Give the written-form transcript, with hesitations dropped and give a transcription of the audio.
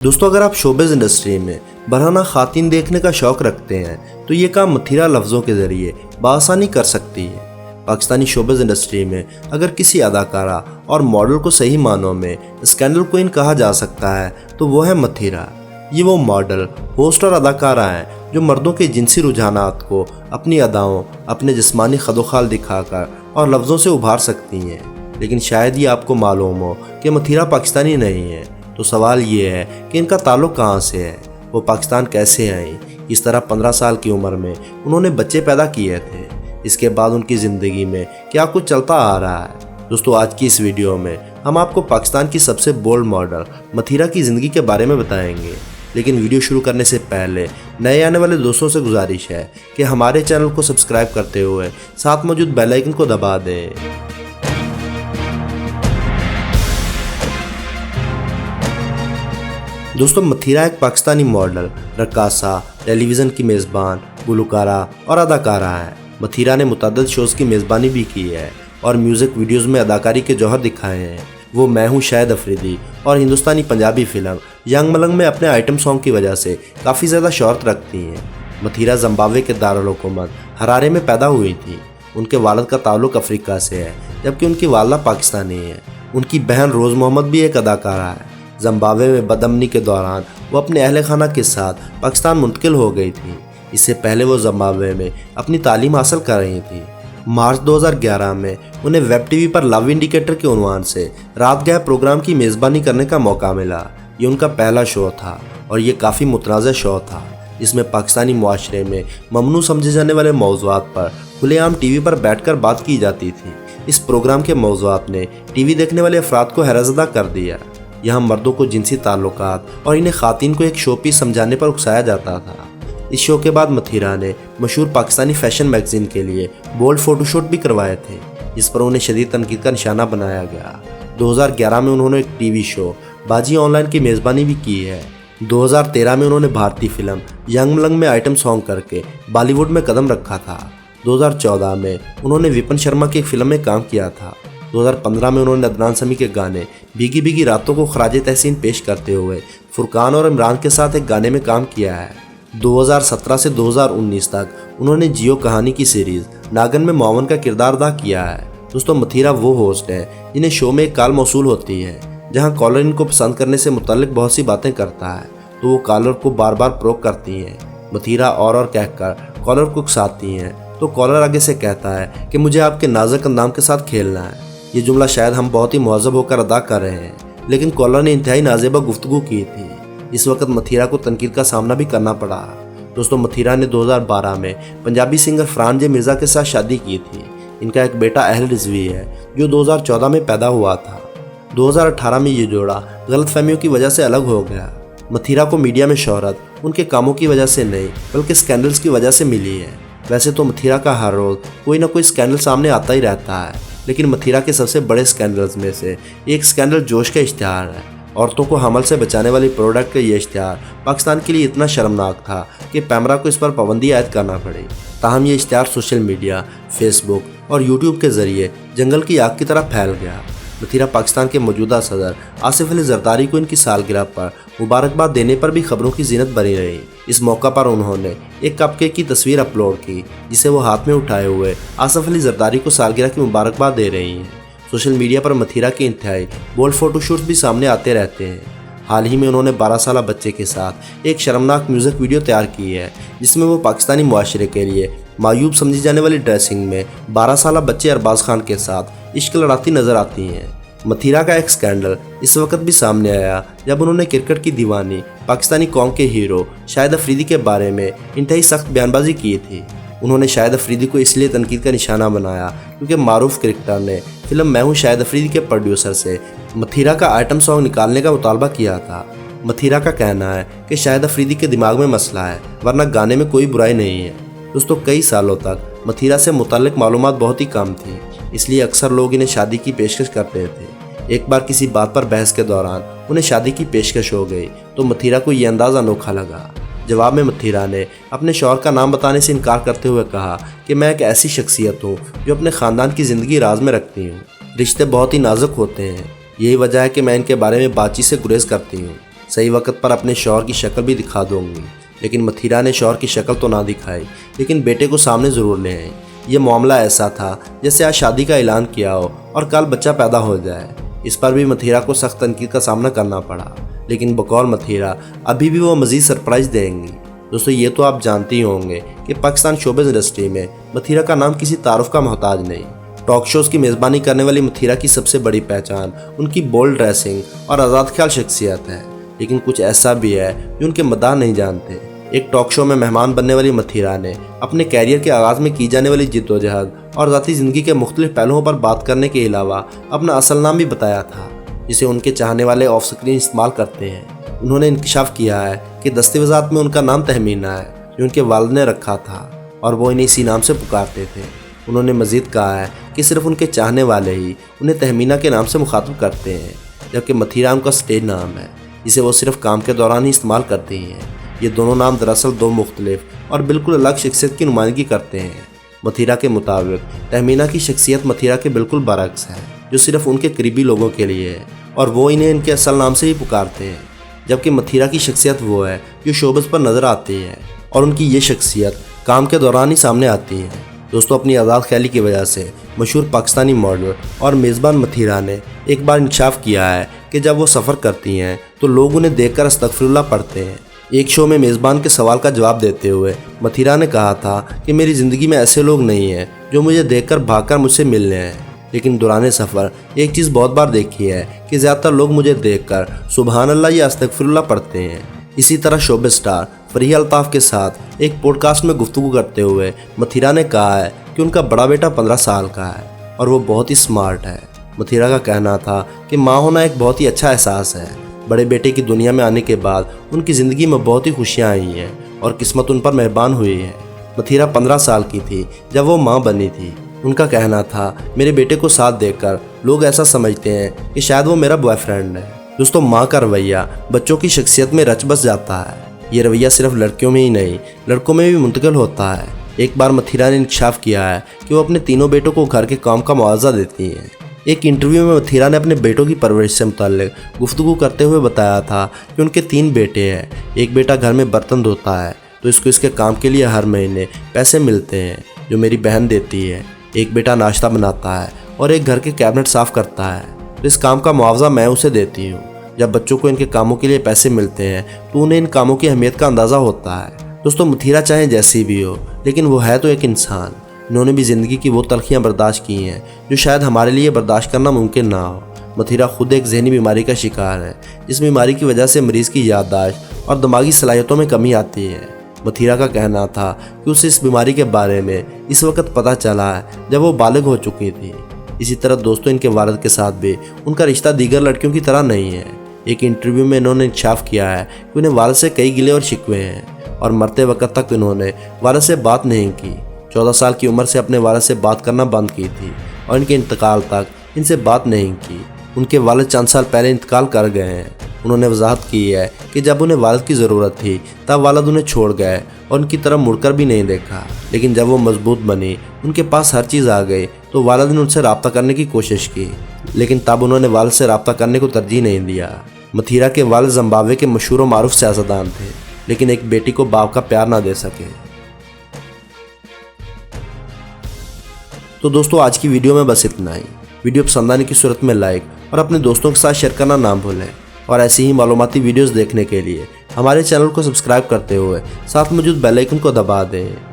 दोस्तों, अगर आप शोबिज़ इंडस्ट्री में बरहना ख़ातीन देखने का शौक़ रखते हैं तो ये काम मथीरा लफ्ज़ों के ज़रिए बआसानी कर सकती है। पाकिस्तानी शोबिज़ इंडस्ट्री में अगर किसी अदाकारा और मॉडल को सही मानों में स्कैंडल क्वीन कहा जा सकता है तो वो है मथीरा। ये वो मॉडल, होस्ट और अदाकारा हैं जो मर्दों के जिनसी रुझानात को अपनी अदाओं, अपने जिस्मानी खदोखाल दिखाकर और लफ्ज़ों से उभार सकती हैं। लेकिन शायद ये आपको मालूम हो कि मथीरा पाकिस्तानी नहीं है। तो सवाल ये है कि इनका ताल्लुक़ कहाँ से है, वो पाकिस्तान कैसे आई। इस तरह 15 साल की उम्र में उन्होंने बच्चे पैदा किए थे। इसके बाद उनकी ज़िंदगी में क्या कुछ चलता आ रहा है। दोस्तों, आज की इस वीडियो में हम आपको पाकिस्तान की सबसे बोल्ड मॉडल मथीरा की ज़िंदगी के बारे में बताएंगे। लेकिन वीडियो शुरू करने से पहले नए आने वाले दोस्तों से गुजारिश है कि हमारे चैनल को सब्सक्राइब करते हुए साथ मौजूद बेल आइकन को दबा दें। दोस्तों, मथीरा एक पाकिस्तानी मॉडल, रक्कासा, टेलीविज़न की मेज़बान, गुलकारा और अदाकारा है। मथीरा ने मुतअद्दिद शोज़ की मेज़बानी भी की है और म्यूज़िक वीडियोज़ में अदाकारी के जौहर दिखाए हैं। वो मैं हूँ शाहिद अफरीदी और हिंदुस्तानी पंजाबी फिल्म यंग मलंग में अपने आइटम सॉन्ग की वजह से काफ़ी ज़्यादा शोहरत रखती हैं। मथीरा जिम्बाब्वे के दारुल हुकूमत हरारे में पैदा हुई थी। उनके वालिद का ताल्लुक़ अफ्रीका से है जबकि उनकी वालिदा पाकिस्तानी है। उनकी बहन रोज़ मोहम्मद भी एक अदाकारा है। जिम्बाब्वे में बदअमनी के दौरान वो अपने अहल खाना के साथ पाकिस्तान मुंतकिल हो गई थी। इससे पहले वो जिम्बाब्वे में अपनी तालीम हासिल कर रही थी। मार्च 2011 में उन्हें वेब टीवी पर लव इंडिकेटर के उन्वान से रात गह प्रोग्राम की मेज़बानी करने का मौका मिला। ये उनका पहला शो था और ये काफ़ी मुतनाज़ शो था। इसमें पाकिस्तानी मुआशरे में ममनू समझे जाने वाले मौज़ूआत पर खुलेआम टीवी पर बैठकर बात की जाती थी। इस प्रोग्राम के मौज़ूआत ने टीवी देखने वाले अफराद को हैरतज़दा कर दिया। यहाँ मर्दों को जिनसी ताल्लुकात और इन्हें ख़ातीन को एक शो पीस समझाने पर उकसाया जाता था। इस शो के बाद मथीरा ने मशहूर पाकिस्तानी फैशन मैगजीन के लिए बोल्ड फ़ोटोशूट भी करवाए थे, जिस पर उन्हें शदीद तनकीद का निशाना बनाया गया। 2011 में उन्होंने एक टीवी शो बाजी ऑनलाइन की मेज़बानी भी की है। 2013 में उन्होंने भारतीय फिल्म यंग मलंग में आइटम सॉन्ग करके बॉलीवुड में कदम रखा था। 2014 में उन्होंने विपिन शर्मा की एक फिल्म में काम किया था। 2015 में उन्होंने अदनान समी के गाने भीगी भीगी रातों को खराजे तहसीन पेश करते हुए फुरकान और इमरान के साथ एक गाने में काम किया है। 2017 से 2019 तक उन्होंने जियो कहानी की सीरीज़ नागन में मौमन का किरदार अदा किया है। दोस्तों, मथीरा वो होस्ट है जिन्हें शो में एक कॉल मौसूल होती है जहां कॉलर इनको पसंद करने से मुतल्लिक बहुत सी बातें करता है तो वो कॉलर को बार बार प्रोक करती हैं। मथीरा और कहकर कॉलर को उकसाती हैं तो कॉलर आगे से कहता है कि मुझे आपके नाजुक अंदाम के साथ खेलना है। ये जुमला शायद हम बहुत ही मुहज़्ज़ब होकर अदा कर रहे हैं, लेकिन कॉलर ने इंतहाई नाज़ेबा गुफ्तगू की थी। इस वक्त मथीरा को तनकीद का सामना भी करना पड़ा। दोस्तों, मथीरा ने 2012 में पंजाबी सिंगर फरहान जे मिर्ज़ा के साथ शादी की थी। इनका एक बेटा अहल रिजवी है जो 2014 में पैदा हुआ था। 2018 में ये जोड़ा गलतफहमियों की वजह से अलग हो गया। मथीरा को मीडिया में शोहरत उनके कामों की वजह से नहीं बल्कि स्कैंडल्स की वजह से मिली है। वैसे तो मथीरा का हर रोज़ कोई ना कोई स्कैंडल सामने आता ही रहता है, लेकिन मथीरा के सबसे बड़े स्कैंडल्स में से एक स्कैंडल जोश का इश्तिहार है। औरतों को हमल से बचाने वाली प्रोडक्ट का ये इश्तिहार पाकिस्तान के लिए इतना शर्मनाक था कि पैमरा को इस पर पाबंदी आयद करना पड़ी। ताहम ये इश्तिहार सोशल मीडिया, फेसबुक और यूट्यूब के ज़रिए जंगल की आग की तरह फैल गया। मथीरा पाकिस्तान के मौजूदा सदर आसिफ अली जरदारी को इनकी सालगिरह पर मुबारकबाद देने पर भी खबरों की जीनत बनी रही। इस मौका पर उन्होंने एक कपकेक की तस्वीर अपलोड की जिसे वो हाथ में उठाए हुए आसिफ अली जरदारी को सालगिरह की मुबारकबाद दे रही हैं। सोशल मीडिया पर मथीरा के इंतहाई बोल्ड फ़ोटोशूट्स भी सामने आते रहते हैं। हाल ही में उन्होंने 12 साला बच्चे के साथ एक शर्मनाक म्यूज़िक वीडियो तैयार की है जिसमें वो पाकिस्तानी मुआशरे के लिए मायूब समझी जाने वाली ड्रेसिंग में 12 साला बच्चे अरबाज खान के साथ इश्क लड़ाती नजर आती हैं। मथीरा का एक स्कैंडल इस वक्त भी सामने आया जब उन्होंने क्रिकेट की दीवानी पाकिस्तानी कौम के हीरो शाहिद अफरीदी के बारे में इंतहाई सख्त बयानबाजी की थी। उन्होंने शाहिद अफरीदी को इसलिए तनकीद का निशाना बनाया क्योंकि मारूफ क्रिकेटर ने फिल्म मैं हूँ शाहिद अफरीदी के प्रोड्यूसर से मथीरा का आइटम सॉन्ग निकालने का मुतालबा किया था। मथीरा का कहना है कि शाहिद अफरीदी के दिमाग में मसला है वरना गाने में कोई बुराई नहीं है। दोस्तों, कई सालों तक मथीरा से मुतल्लिक मालूमात बहुत ही कम थी, इसलिए अक्सर लोग इन्हें शादी की पेशकश करते थे। एक बार किसी बात पर बहस के दौरान उन्हें शादी की पेशकश हो गई तो मथीरा को ये अंदाज़ अनोखा लगा। जवाब में मथीरा ने अपने शौहर का नाम बताने से इनकार करते हुए कहा कि मैं एक ऐसी शख्सियत हूँ जो अपने ख़ानदान की ज़िंदगी राज में रखती हूँ। रिश्ते बहुत ही नाजुक होते हैं, यही वजह है कि मैं इनके बारे में बातचीत से गुरेज करती हूँ। सही वक्त पर अपने शौहर की शक्ल भी दिखा दूंगी। लेकिन मथीरा ने शौहर की शक्ल तो ना दिखाई, लेकिन बेटे को सामने ज़रूर ले आई। ये मामला ऐसा था जैसे आज शादी का ऐलान किया हो और कल बच्चा पैदा हो जाए। इस पर भी मथीरा को सख्त तनकीद का सामना करना पड़ा, लेकिन बकौल मथीरा अभी भी वो मज़ीद सरप्राइज़ देंगी। दोस्तों, ये तो आप जानते ही होंगे कि पाकिस्तान शोबिज़ इंडस्ट्री में मथीरा का नाम किसी तारुफ का मोहताज नहीं। टॉक शोज़ की मेज़बानी करने वाली मथीरा की सबसे बड़ी पहचान उनकी बोल्ड ड्रेसिंग और आज़ाद ख्याल शख्सियत है, लेकिन कुछ ऐसा भी है जो उनके मदार नहीं जानते। एक टॉक शो में मेहमान बनने वाली मथीरा ने अपने कैरियर के आगाज़ में की जाने वाली जिद्दोजहद और ज़ाती ज़िंदगी के मुख्तलिफ पहलुओं पर बात करने के अलावा अपना असल नाम भी बताया था, जिसे उनके चाहने वाले ऑफ स्क्रीन इस्तेमाल करते हैं। उन्होंने इंकशाफ किया है कि दस्तावेज़ात में उनका नाम तहमीना है, जो उनके वालिद ने रखा था और वो इन्हें इसी नाम से पुकारते थे। उन्होंने मज़ीद कहा है कि सिर्फ उनके चाहने वाले ही उन्हें तहमीना के नाम से मुखातब करते हैं, जबकि मथीरा उनका स्टेज नाम है, जिसे वो सिर्फ काम के दौरान ही इस्तेमाल करती हैं। ये दोनों नाम दरअसल दो मुख्तलिफ और बिल्कुल अलग शख्सियत की नुमाइंदगी करते हैं। मथीरा के मुताबिक तहमीना की शख्सियत मथीरा के बिल्कुल बरक्स है, जो सिर्फ उनके करीबी लोगों के लिए है और वो इन्हें इनके असल नाम से ही पुकारते हैं, जबकि मथीरा की शख्सियत वो है जो शोबज़ पर नज़र आती है और उनकी ये शख्सियत काम के दौरान ही सामने आती है। दोस्तों, अपनी आज़ाद ख्याली की वजह से मशहूर पाकिस्तानी मॉडल और मेज़बान मथीरा ने एक बार इंकशाफ किया है कि जब वो सफ़र करती हैं तो लोग उन्हें देखकर अस्तगफिरुल्लाह पढ़ते हैं। एक शो में मेज़बान के सवाल का जवाब देते हुए मथीरा ने कहा था कि मेरी ज़िंदगी में ऐसे लोग नहीं हैं जो मुझे देखकर भागकर मुझसे मिलने आए, लेकिन दौरान सफ़र एक चीज़ बहुत बार देखी है कि ज़्यादातर लोग मुझे देखकर सुबहान अल्लाह या अस्तगफिरुल्लाह पढ़ते हैं। इसी तरह शोबिज़ स्टार फरीहा अल्ताफ़ के साथ एक पॉडकास्ट में गुफ्तगू करते हुए मथीरा ने कहा है कि उनका बड़ा बेटा 15 साल का है और वो बहुत ही स्मार्ट है। मथीरा का कहना था कि माँ होना एक बहुत ही अच्छा एहसास है। बड़े बेटे की दुनिया में आने के बाद उनकी ज़िंदगी में बहुत ही खुशियाँ आई हैं और किस्मत उन पर मेहरबान हुई है। मथीरा 15 साल की थी जब वो माँ बनी थी। उनका कहना था, मेरे बेटे को साथ देखकर लोग ऐसा समझते हैं कि शायद वो मेरा बॉयफ्रेंड है। दोस्तों, माँ का रवैया बच्चों की शख्सियत में रच बस जाता है। ये रवैया सिर्फ लड़कियों में ही नहीं, लड़कों में भी मुंतकिल होता है। एक बार मथीरा ने इंकशाफ किया है कि वो अपने तीनों बेटों को घर के काम का मुआवजा देती हैं। एक इंटरव्यू में मथीरा ने अपने बेटों की परवरिश से मुताल्लिक गुफ्तगू करते हुए बताया था कि उनके 3 बेटे हैं। एक बेटा घर में बर्तन धोता है तो इसको इसके काम के लिए हर महीने पैसे मिलते हैं जो मेरी बहन देती है। एक बेटा नाश्ता बनाता है और एक घर के कैबिनेट साफ़ करता है, तो इस काम का मुआवजा मैं उसे देती हूँ। जब बच्चों को इनके कामों के लिए पैसे मिलते हैं तो उन्हें इन कामों की अहमियत का अंदाज़ा होता है। दोस्तों, मथीरा चाहे जैसी भी हो, लेकिन वो है तो एक इंसान। इन्होंने भी ज़िंदगी की वो तलखियाँ बर्दाश्त की हैं जो शायद हमारे लिए बर्दाश्त करना मुमकिन ना हो। मथीरा खुद एक जहनी बीमारी का शिकार है, जिस बीमारी की वजह से मरीज़ की याददाश्त और दिमागी सलाहियतों में कमी आती है। मथीरा का कहना था कि उसे इस बीमारी के बारे में इस वक्त पता चला है जब वो बालिग हो चुकी थी। इसी तरह दोस्तों, इनके वालिद के साथ भी उनका रिश्ता दीगर लड़कियों की तरह नहीं है। एक इंटरव्यू में इन्होंने इंकशाफ किया है कि उन्हें वालिद से कई गिले और शिकवे हैं और मरते वक्त तक इन्होंने वालिद से बात नहीं की। 14 साल की उम्र से अपने वालिद से बात करना बंद की थी और इनके इंतकाल तक इनसे बात नहीं की। उनके वालिद चंद साल पहले इंतकाल कर गए हैं। उन्होंने वजाहत की है कि जब उन्हें वालिद की ज़रूरत थी तब वालिद उन्हें छोड़ गए और उनकी तरफ मुड़कर भी नहीं देखा, लेकिन जब वो मजबूत बनी, उनके पास हर चीज़ आ गई, तो वालिद ने उनसे रब्ता करने की कोशिश की, लेकिन तब उन्होंने वालिद से रब्ता करने को तरजीह नहीं दिया। मथीरा के वालिद जिम्बाब्वे के मशहूर व मारूफ सियासतदान थे, लेकिन एक बेटी को बाप का प्यार ना दे सके। तो दोस्तों, आज की वीडियो में बस इतना ही। वीडियो पसंद आने की सूरत में लाइक और अपने दोस्तों के साथ शेयर करना ना भूलें और ऐसी ही मालूमाती वीडियोस देखने के लिए हमारे चैनल को सब्सक्राइब करते हुए साथ मौजूद बेल आइकन को दबा दें।